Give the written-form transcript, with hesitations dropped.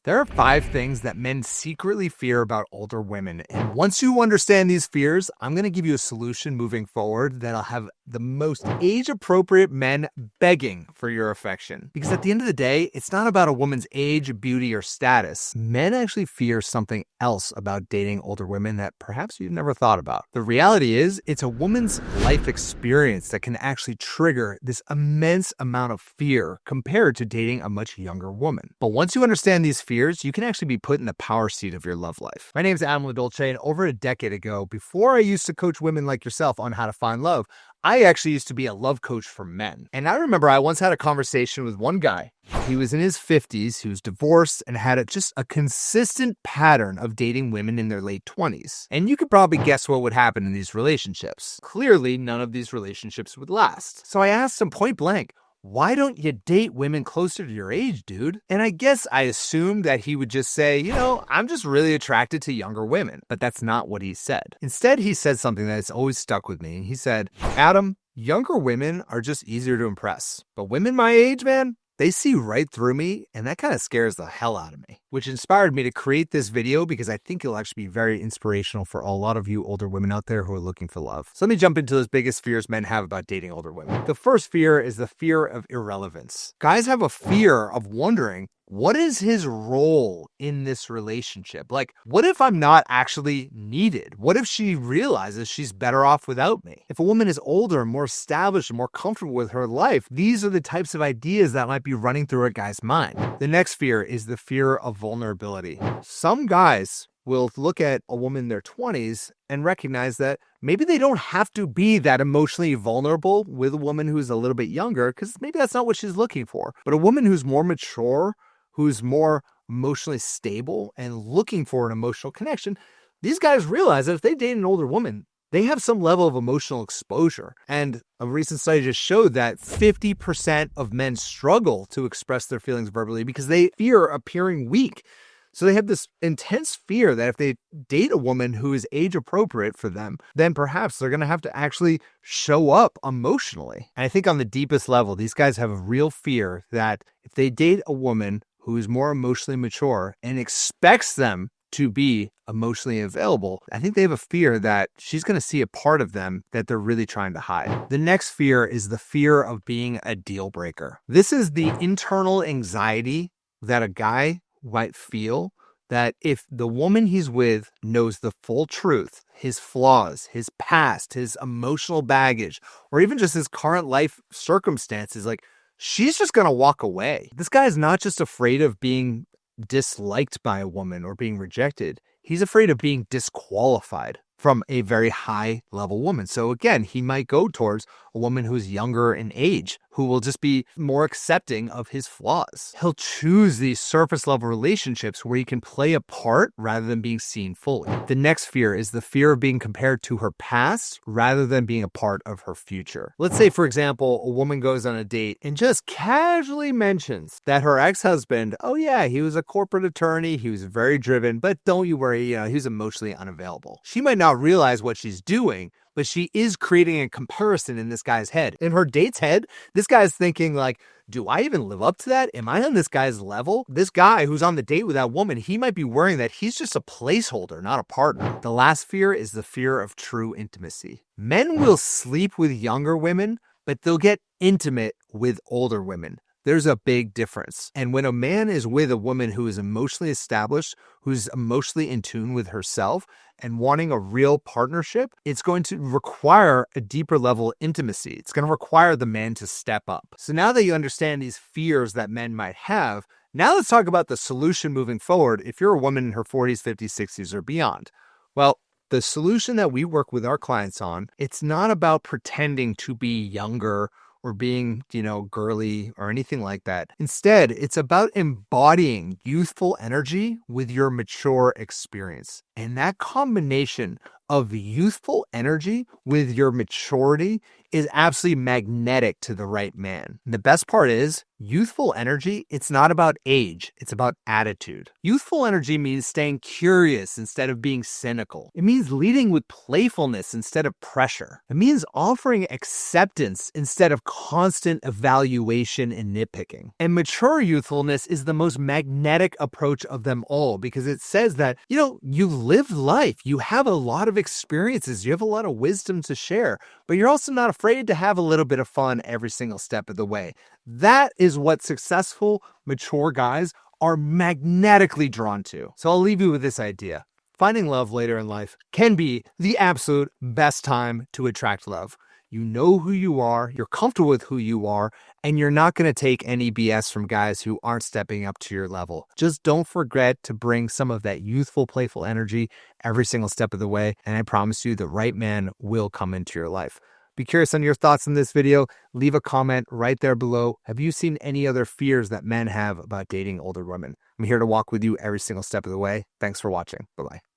There are 5 things that men secretly fear about older women. And once you understand these fears, I'm going to give you a solution moving forward that'll have the most age-appropriate men begging for your affection. Because at the end of the day, it's not about a woman's age, beauty, or status. Men actually fear something else about dating older women that perhaps you've never thought about. The reality is, it's a woman's life experience that can actually trigger this immense amount of fear compared to dating a much younger woman. But once you understand these fears, you can actually be put in the power seat of your love life. My name is Adam LaDolce, and over a decade ago, before I used to coach women like yourself on how to find love, I actually used to be a love coach for men. And I remember I once had a conversation with one guy. He was in his 50s, he was divorced, and had just a consistent pattern of dating women in their late 20s. And you could probably guess what would happen in these relationships. Clearly, none of these relationships would last. So I asked him point blank, why don't you date women closer to your age, dude? And I guess I assumed that he would just say, I'm just really attracted to younger women. But that's not what he said. Instead, he said something that has always stuck with me. He said, Adam, younger women are just easier to impress. But women my age, man, they see right through me, and that kind of scares the hell out of me. Which inspired me to create this video because I think it'll actually be very inspirational for a lot of you older women out there who are looking for love. So let me jump into those biggest fears men have about dating older women. The first fear is the fear of irrelevance. Guys have a fear of wondering, what is his role in this relationship? Like, what if I'm not actually needed? What if she realizes she's better off without me? If a woman is older, more established, and more comfortable with her life, these are the types of ideas that might be running through a guy's mind. The next fear is the fear of vulnerability. Some guys will look at a woman in their 20s and recognize that maybe they don't have to be that emotionally vulnerable with a woman who's a little bit younger, because maybe that's not what she's looking for. But a woman who's more mature, who's more emotionally stable and looking for an emotional connection, these guys realize that if they date an older woman, they have some level of emotional exposure. And a recent study just showed that 50% of men struggle to express their feelings verbally because they fear appearing weak. So they have this intense fear that if they date a woman who is age appropriate for them, then perhaps they're going to have to actually show up emotionally. And I think on the deepest level, these guys have a real fear that if they date a woman who is more emotionally mature and expects them to be emotionally available, I think they have a fear that she's going to see a part of them that they're really trying to hide. The next fear is the fear of being a deal breaker. This is the internal anxiety that a guy might feel that if the woman he's with knows the full truth, his flaws, his past, his emotional baggage, or even just his current life circumstances, like she's just going to walk away. This guy is not just afraid of being disliked by a woman or being rejected. He's afraid of being disqualified from a very high level woman. So again, he might go towards a woman who's younger in age, who will just be more accepting of his flaws. He'll choose these surface level relationships where he can play a part rather than being seen fully. The next fear is the fear of being compared to her past rather than being a part of her future. Let's say, for example, a woman goes on a date and just casually mentions that her ex-husband, oh yeah, he was a corporate attorney, he was very driven, but don't you worry, he was emotionally unavailable. She might not realize what she's doing, but she is creating a comparison in this guy's head. In her date's head, this guy's thinking like, do I even live up to that? Am I on this guy's level? This guy who's on the date with that woman, he might be worrying that he's just a placeholder, not a partner. The last fear is the fear of true intimacy. Men will sleep with younger women, but they'll get intimate with older women. There's a big difference. And when a man is with a woman who is emotionally established, who's emotionally in tune with herself and wanting a real partnership, it's going to require a deeper level of intimacy. It's going to require the man to step up. So now that you understand these fears that men might have, now let's talk about the solution moving forward if you're a woman in her 40s, 50s, 60s, or beyond. Well, the solution that we work with our clients on, it's not about pretending to be younger or being, girly or anything like that. Instead, it's about embodying youthful energy with your mature experience. And that combination of youthful energy with your maturity is absolutely magnetic to the right man. And the best part is, youthful energy, it's not about age, it's about attitude. Youthful energy means staying curious instead of being cynical. It means leading with playfulness instead of pressure. It means offering acceptance instead of constant evaluation and nitpicking. And mature youthfulness is the most magnetic approach of them all because it says that, you've lived life, you have a lot of experiences, you have a lot of wisdom to share, but you're also not afraid to have a little bit of fun every single step of the way. That is what successful, mature guys are magnetically drawn to. So I'll leave you with this idea. Finding love later in life can be the absolute best time to attract love. You know who you are, you're comfortable with who you are, and you're not going to take any BS from guys who aren't stepping up to your level. Just don't forget to bring some of that youthful, playful energy every single step of the way, and I promise you the right man will come into your life. Be curious on your thoughts on this video. Leave a comment right there below. Have you seen any other fears that men have about dating older women? I'm here to walk with you every single step of the way. Thanks for watching. Bye-bye.